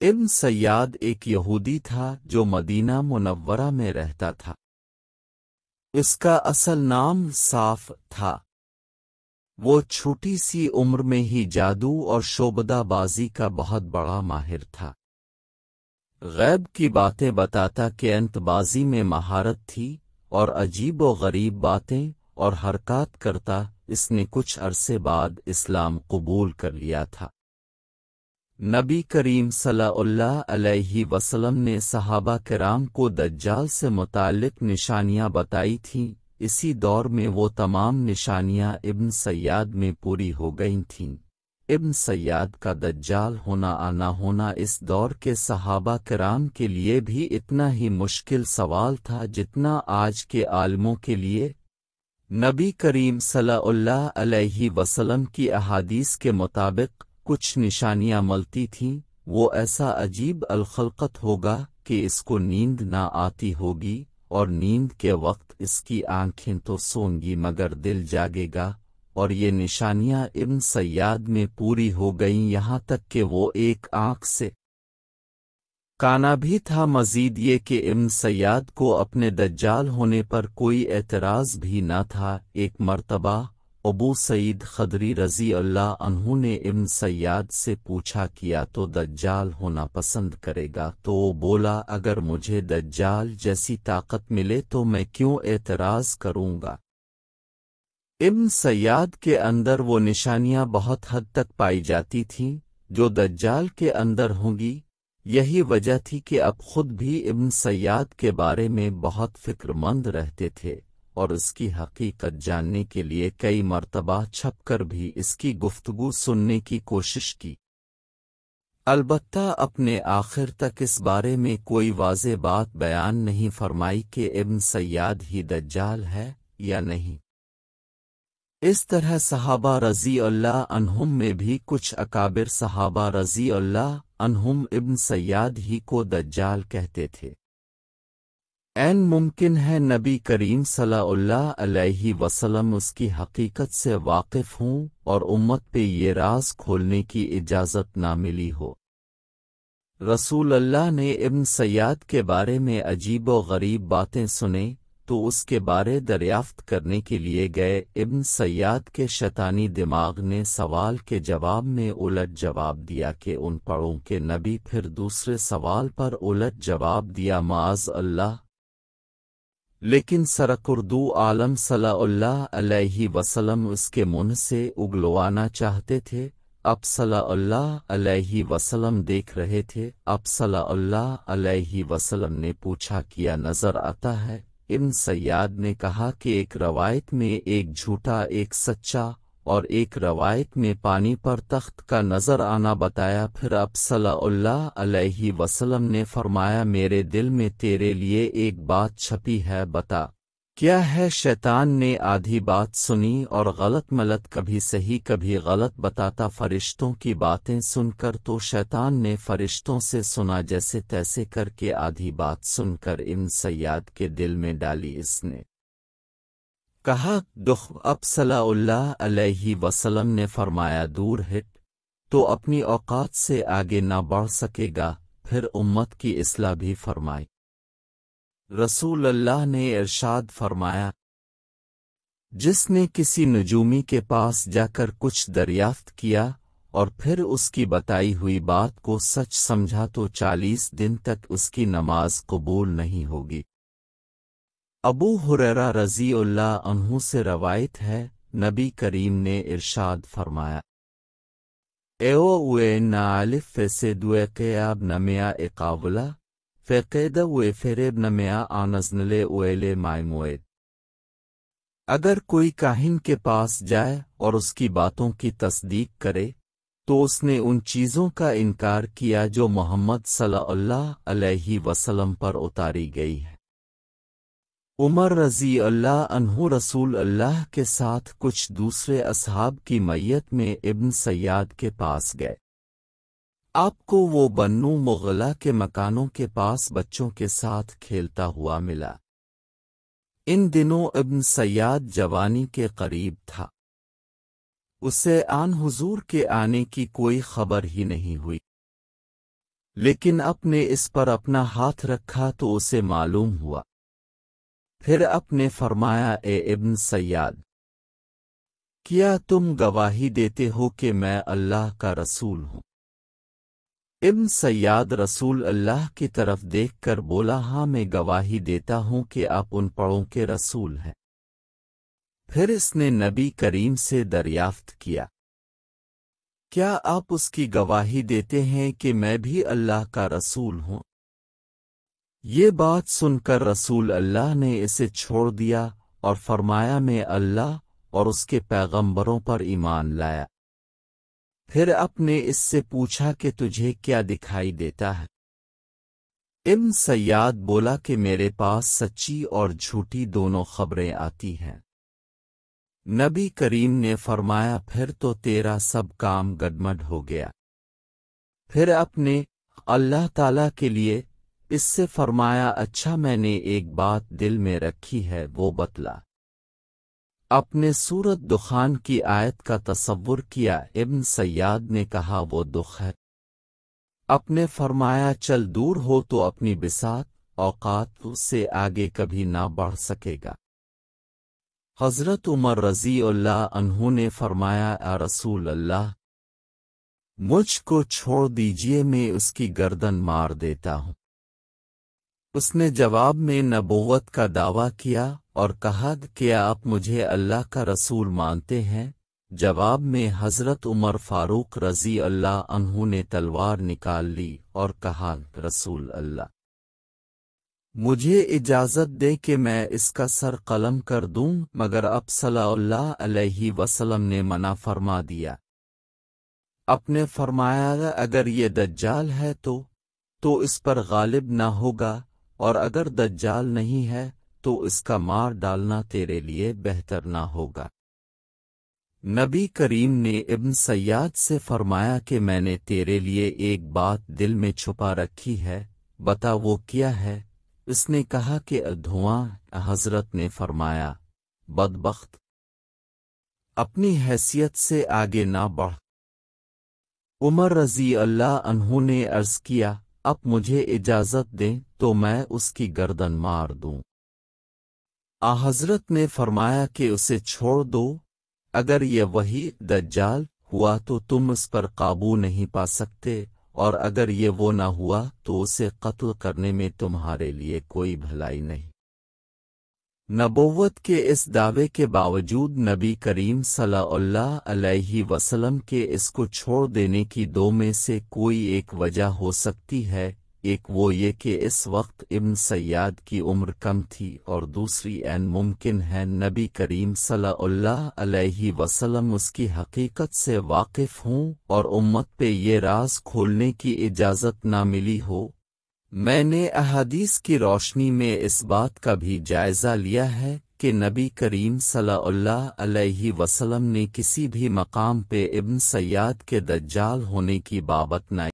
ابن सय्याद एक यहूदी था जो मदीना मुनव्वरा में रहता था। इसका असल नाम साफ था। वो छोटी सी उम्र में ही जादू और शोबदाबाजी का बहुत बड़ा माहिर था। गैब की बातें बताता कि अंतबाजी में महारत थी और अजीब व गरीब बातें और हरकत करता। इसने कुछ अरसे बाद इस्लाम कबूल कर लिया था। नबी करीम सल्लल्लाहु अलैहि वसल्लम ने सहाबा किराम को दज्जाल से मुताल्लिक निशानियां बताई थीं। इसी दौर में वो तमाम निशानियां इब्न सय्याद में पूरी हो गई थीं। इब्न सय्याद का दज्जाल होना आना होना इस दौर के सहाबा किराम के लिए भी इतना ही मुश्किल सवाल था जितना आज के आलिमों के लिए। नबी करीम सल्लल्लाहु अलैहि वसल्लम की अहादीस के मुताबिक कुछ निशानियां मलती थीं। वो ऐसा अजीब अलखलकत होगा कि इसको नींद ना आती होगी और नींद के वक्त इसकी आंखें तो सोंगी मगर दिल जागेगा। और ये निशानियां इब्न सय्याद में पूरी हो गईं, यहाँ तक कि वो एक आंख से काना भी था। मजीद ये कि इब्न सय्याद को अपने दज्जाल होने पर कोई एतराज़ भी न था। एक मर्तबा अबू सईद खदरी रज़ी अल्लाह अन्हु ने इब्न सय्याद से पूछा किया तो दज्जाल होना पसंद करेगा? तो वो बोला, अगर मुझे दज्जाल जैसी ताकत मिले तो मैं क्यों एतराज़ करूँगा। इब्न सय्याद के अंदर वो निशानियां बहुत हद तक पाई जाती थीं जो दज्जाल के अंदर होंगी। यही वजह थी कि अब खुद भी इब्न सय्याद के बारे में बहुत फिक्रमंद रहते थे और इसकी हकीकत जानने के लिए कई मर्तबा छपकर भी इसकी गुफ्तगू सुनने की कोशिश की। अलबत्ता अपने आखिर तक इस बारे में कोई वाज़े बात बयान नहीं फरमाई कि इब्न सय्याद ही दज्जाल है या नहीं। इस तरह सहाबा रज़ी अल्लाह अन्हुम में भी कुछ अकाबिर सहाबा रज़ी अल्लाह अन्हुम इब्न सय्याद ही को दज्जाल कहते थे। ऐन मुमकिन है नबी करीम सल्लल्लाहु अलैहि वसल्लम उसकी हकीकत से वाकिफ हों और उम्मत पे ये राज खोलने की इजाज़त ना मिली हो। रसूल अल्लाह ने इब्न सय्याद के बारे में अजीब व गरीब बातें सुने तो उसके बारे दरियाफ्त करने के लिए गए। इब्न सय्याद के शैतानी दिमाग ने सवाल के जवाब में उलट जवाब दिया कि उन पढ़ों के नबी। फिर दूसरे सवाल पर उलट जवाब दिया, माज़ अल्लाह। लेकिन सरकुर्दू आलम सल्लल्लाहु अलैहि वसल्लम उसके मुंह से उगलवाना चाहते थे। अब सल्लल्लाहु अलैहि वसल्लम देख रहे थे। अब सल्लल्लाहु अलैहि वसल्लम ने पूछा, किया नजर आता है? इब्न सय्याद ने कहा कि एक रवायत में एक झूठा एक सच्चा और एक रवायत में पानी पर तख्त का नजर आना बताया। फिर अब सल्लल्लाहु अलैहि वसल्लम ने फरमाया, मेरे दिल में तेरे लिए एक बात छपी है, बता क्या है। शैतान ने आधी बात सुनी और गलत मलत कभी सही कभी गलत बताता फरिश्तों की बातें सुनकर। तो शैतान ने फरिश्तों से सुना जैसे तैसे करके आधी बात सुनकर इब्न सय्याद के दिल में डाली। इसने कहा, दुख। अब सल्लल्लाहु अलैहि वसल्लम ने फरमाया, दूर हट, तो अपनी औकात से आगे ना बढ़ सकेगा। फिर उम्मत की इस्लाह भी फरमाई। रसूल अल्लाह ने इरशाद फरमाया, जिसने किसी नजूमी के पास जाकर कुछ दरियाफ्त किया और फिर उसकी बताई हुई बात को सच समझा तो 40 दिन तक उसकी नमाज कबूल नहीं होगी। अबू हुरैरा रज़ी अल्लाह अन्हु से रवायत है, नबी करीम ने इरशाद फरमाया, एओ उए नालिफ फैसे दुए क़याब नमिया एकावला फ़ेक़ेदा वे फ़ेरेब नमिया आनज़नले उएले मायमुएद। अगर कोई काहिन के पास जाए और उसकी बातों की तस्दीक करे तो उसने उन चीज़ों का इनकार किया जो मोहम्मद सल्लल्लाहु अलैहि वसल्लम पर उतारी गई है। उमर रज़ी अल्लाह अन्हु रसूल अल्लाह के साथ कुछ दूसरे असहाब की मैयत में इब्न सय्याद के पास गए। आपको वो बन्नू मुग़ला के मकानों के पास बच्चों के साथ खेलता हुआ मिला। इन दिनों इब्न सय्याद जवानी के करीब था। उसे आन हुजूर के आने की कोई खबर ही नहीं हुई। لیکن اپنے اس پر اپنا ہاتھ رکھا تو اسے معلوم ہوا۔ پھر اپنے فرمایا، اے ابن سیاد، کیا تم گواہی دیتے ہو کہ میں اللہ کا رسول ہوں؟ ابن سیاد رسول اللہ کی طرف دیکھ کر بولا، ہاں میں گواہی دیتا ہوں کہ آپ ان پڑھوں کے رسول ہیں۔ پھر اس نے نبی کریم سے دریافت کیا، کیا آپ اس کی گواہی دیتے ہیں کہ میں بھی اللہ کا رسول ہوں؟ یہ بات سن کر رسول اللہ نے اسے چھوڑ دیا اور فرمایا، میں اللہ اور اس کے پیغمبروں پر ایمان لایا۔ پھر اپنے اس سے پوچھا کہ تجھے کیا دکھائی دیتا ہے؟ ابن سیاد بولا کہ میرے پاس سچی اور جھوٹی دونوں خبریں آتی ہیں۔ نبی کریم نے فرمایا، پھر تو تیرا سب کام گڈمڈ ہو گیا۔ پھر اپنے اللہ تعالیٰ کے لیے اس سے فرمایا، اچھا میں نے ایک بات دل میں رکھی ہے، وہ بتلا۔ اپنے سورت دخان کی آیت کا تصور کیا۔ ابن سیاد نے کہا، وہ دخ ہے۔ اپنے فرمایا، چل دور ہو تو اپنی بساط اوقات سے آگے کبھی نہ بڑھ سکے گا۔ حضرت عمر رضی اللہ عنہ نے فرمایا، اے رسول اللہ، مجھ کو چھوڑ دیجئے، میں اس کی گردن مار دیتا ہوں۔ اس نے جواب میں نبوت کا دعویٰ کیا اور کہا، کیا آپ مجھے اللہ کا رسول مانتے ہیں؟ جواب میں حضرت عمر فاروق رضی اللہ عنہ نے تلوار نکال لی اور کہا، رسول اللہ، مجھے اجازت دے کہ میں اس کا سر قلم کر دوں، مگر اب صلی اللہ علیہ وسلم نے منع فرما دیا۔ اپنے فرمایا، اگر یہ دجال ہے تو اس پر غالب نہ ہوگا، اور اگر دجال نہیں ہے تو اس کا مار ڈالنا تیرے لیے بہتر نہ ہوگا۔ نبی کریم نے ابن سیاد سے فرمایا کہ میں نے تیرے لیے ایک بات دل میں چھپا رکھی ہے، بتا وہ کیا ہے؟ اس نے کہا کہ دھواں۔ حضرت نے فرمایا، بدبخت، اپنی حیثیت سے آگے نہ بڑھ۔ عمر رضی اللہ عنہ نے عرض کیا، اب مجھے اجازت دیں تو میں اس کی گردن مار دوں۔ حضرت نے فرمایا کہ اسے چھوڑ دو، اگر یہ وہی دجال ہوا تو تم اس پر قابو نہیں پا سکتے، اور اگر یہ وہ نہ ہوا تو اسے قتل کرنے میں تمہارے لیے کوئی بھلائی نہیں۔ نبوت کے اس دعوے کے باوجود نبی کریم صلی اللہ علیہ وسلم کے اس کو چھوڑ دینے کی دو میں سے کوئی ایک وجہ ہو سکتی ہے، ایک وہ یہ کہ اس وقت ابن سیاد کی عمر کم تھی، اور دوسری عین ممکن ہے نبی کریم صلی اللہ علیہ وسلم اس کی حقیقت سے واقف ہوں اور امت پہ یہ راز کھولنے کی اجازت نہ ملی ہو۔ میں نے احادیث کی روشنی میں اس بات کا بھی جائزہ لیا ہے کہ نبی کریم صلی اللہ علیہ وسلم نے کسی بھی مقام پہ ابن سیاد کے دجال ہونے کی بابت نہ